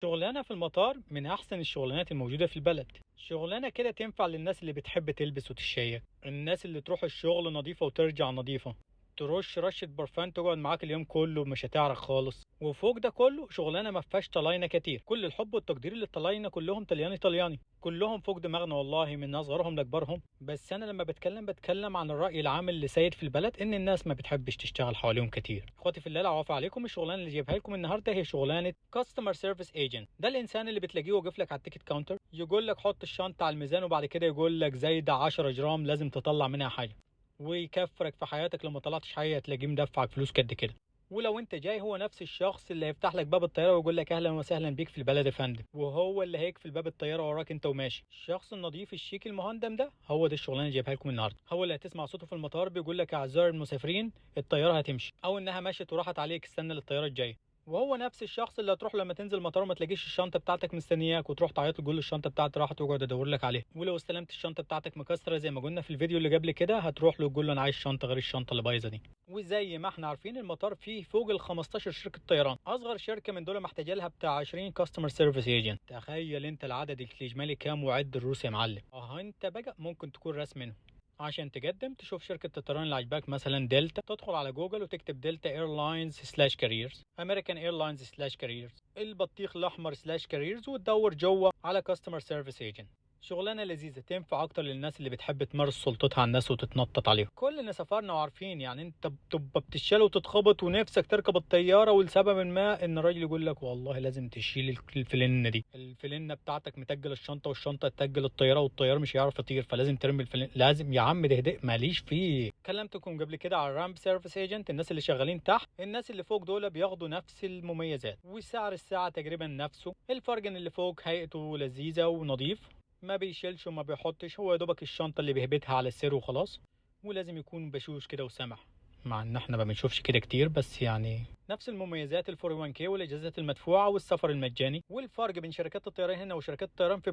شغلانة في المطار من أحسن الشغلانات الموجودة في البلد. شغلانة كده تنفع للناس اللي بتحب تلبس وتشيك، الناس اللي تروح الشغل نظيفة وترجع نظيفة، ترش رشة برفان تقعد معاك اليوم كله مش هتعرق خالص. وفوق ده كله شغلانة ما فيهاش طلاينة كتير، كل الحب والتقدير للطلاينة كلهم طلياني طلياني، كلهم فوق دماغنا والله من أصغرهم لأكبرهم. بس أنا لما بتكلم عن الرأي العام اللي سيد في البلد إن الناس ما بتحبش تشتغل حواليهم كتير. إخواتي في الله العوافي عليكم، الشغلانة اللي جايبها لكم النهاردة هي شغلانة كاستمر سيرفيس ايجنت. ده الإنسان اللي بتلاقيه واقف لك على التيكت كاونتر يقول لك حط الشنطة على الميزان، وبعد كده يقول لك زايدة 10 جرام لازم تطلع منها حاجة، ويكفرك في حياتك لو ما طلعتش حاجه تلاقيه مدفعك فلوس قد كده. ولو انت جاي هو نفس الشخص اللي هيفتح لك باب الطياره ويقول لك اهلا وسهلا بيك في البلد يا فندم، وهو اللي هيقفل باب الطياره وراك انت وماشي. الشخص النظيف الشيك المهندم ده هو ده الشغلانه اللي جايبها لكم النهارده. هو اللي هتسمع صوته في المطار بيقول لك اعزائي المسافرين الطياره هتمشي، او انها مشت وراحت عليك استنى للطياره الجايه. وهو نفس الشخص اللي هتروح لما تنزل المطار وما تلاقيش الشنطه بتاعتك مستنياك وتروح تعيط له تقول له الشنطه بتاعتي راحت ويقعد يدور لك عليها. ولو استلمت الشنطه بتاعتك مكسره زي ما قلنا في الفيديو اللي قبل كده هتروح له تقول له انا عايز شنطه غير الشنطه اللي بايظه دي. وزي ما احنا عارفين المطار فيه فوق ال 15 شركه طيران، اصغر شركه من دول محتاجه لها بتاع 20 كاستمر سيرفيس ايجنت. تخيل انت العدد الاجمالي كام وعد الروس يا معلم. انت بقى ممكن تكون راس منهم. عشان تقدم تشوف شركة الطيران اللي عجباك مثلا دلتا، تدخل على جوجل وتكتب دلتا ايرلاينز سلاش كاريرز، امريكان ايرلاينز سلاش كاريرز، البطيخ الاحمر سلاش كاريرز، وتدور جوه على كاستمر سيرفيس ايجنت. شغلانه لذيذه تنفع اكتر للناس اللي بتحب تمارس سلطتها على الناس وتتنطط عليهم. كلنا سافرنا وعارفين يعني انت بتبقى بتشال وتتخبط ونفسك تركب الطياره ولسبب ما ان الراجل يقول لك والله لازم تشيل الفلنه دي، الفلنه بتاعتك متجل الشنطه والشنطه تتجل الطياره والطيار مش هيعرف يطير فلازم ترمي الفلنه. لازم يا عم ده ماليش فيه. كلمتكم قبل كده على الرامب سيرفيس ايجنت، الناس اللي شغالين تحت. الناس اللي فوق دول بياخدوا نفس المميزات وسعر الساعه تقريبا نفسه، الفرق ان اللي فوق هيئته لذيذه ونظيف، ما بيشيلش وما بيحطش، هو يا دوبك الشنطه اللي بيهبتها على السير وخلاص. ولازم يكون بشوش كده وسمح، مع ان احنا ما بنشوفش كده كتير بس يعني نفس المميزات ال 401 كي والاجازات المدفوعه والسفر المجاني. والفرق بين شركات الطيران هنا وشركات الطيران في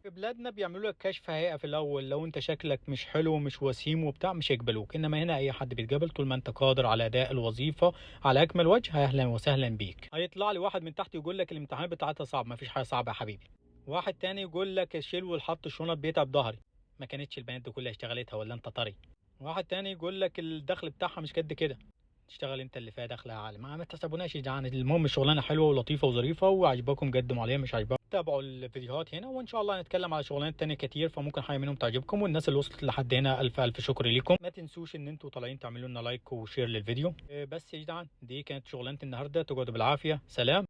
بلادنا بيعملوا لك كشف هيئه في الاول، لو انت شكلك مش حلو ومش وسيم وبتاع مش هيقبلوك، انما هنا اي حد بيتقبل طول ما انت قادر على اداء الوظيفه على اكمل وجه. اهلا وسهلا بيك. هيطلع لي واحد من تحت يقول لك الامتحان بتاعتها صعب، ما فيش حاجه صعبه يا حبيبي. واحد تاني يقول لك الشيل والحط الشنط بيتعب ظهري، ما كانتش البنات دي كلها اشتغلتها ولا انت طري. واحد تاني يقول لك الدخل بتاعها مش قد كده، تشتغل انت اللي فيها دخل اعلى. ما تحسبوناش يا جدعان، المهم الشغلانه حلوه ولطيفه وظريفه وعجبكم قدموا عليها، مش عجبكم تابعوا الفيديوهات هنا، وان شاء الله هنتكلم على شغلانات تانية كتير فممكن حاجه منهم تعجبكم. والناس اللي وصلت لحد هنا الف الف شكر ليكم. ما تنسوش ان انتوا طالعين تعملوا لنا لايك وشير للفيديو. بس يا جدعان دي كانت شغلانه النهارده، تقعدوا بالعافيه، سلام.